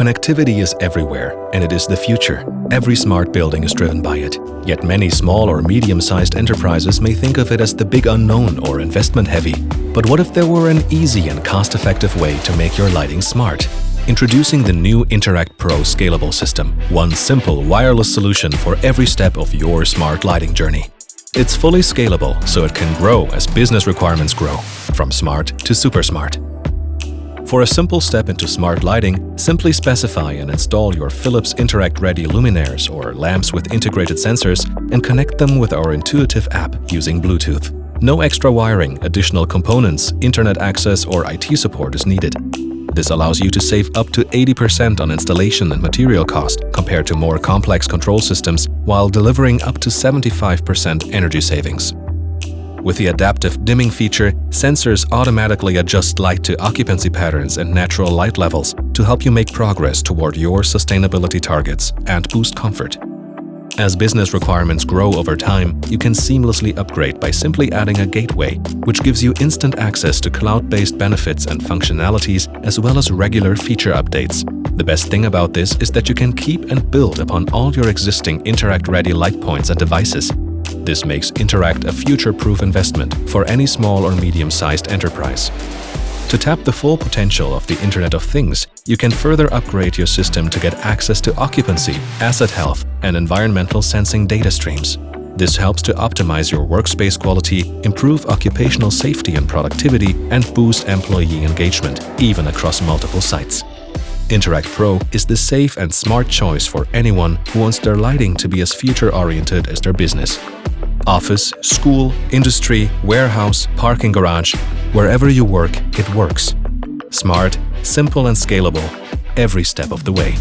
Connectivity is everywhere, and it is the future. Every smart building is driven by it. Yet many small or medium-sized enterprises may think of it as the big unknown or investment-heavy. But what if there were an easy and cost-effective way to make your lighting smart? Introducing the new Interact Pro scalable system, one simple wireless solution for every step of your smart lighting journey. It's fully scalable, so it can grow as business requirements grow, from smart to super smart. For a simple step into smart lighting, simply specify and install your Philips Interact-ready luminaires or lamps with integrated sensors and connect them with our intuitive app using Bluetooth. No extra wiring, additional components, internet access or IT support is needed. This allows you to save up to 80% on installation and material cost compared to more complex control systems, while delivering up to 75% energy savings. With the adaptive dimming feature, sensors automatically adjust light to occupancy patterns and natural light levels to help you make progress toward your sustainability targets and boost comfort. As business requirements grow over time, you can seamlessly upgrade by simply adding a gateway, which gives you instant access to cloud-based benefits and functionalities as well as regular feature updates. The best thing about this is that you can keep and build upon all your existing Interact-ready light points and devices. This makes Interact a future-proof investment for any small or medium-sized enterprise. To tap the full potential of the Internet of Things, you can further upgrade your system to get access to occupancy, asset health, and environmental sensing data streams. This helps to optimize your workspace quality, improve occupational safety and productivity, and boost employee engagement, even across multiple sites. Interact Pro is the safe and smart choice for anyone who wants their lighting to be as future-oriented as their business. Office, school, industry, warehouse, parking garage, wherever you work, it works. Smart, simple and scalable, every step of the way.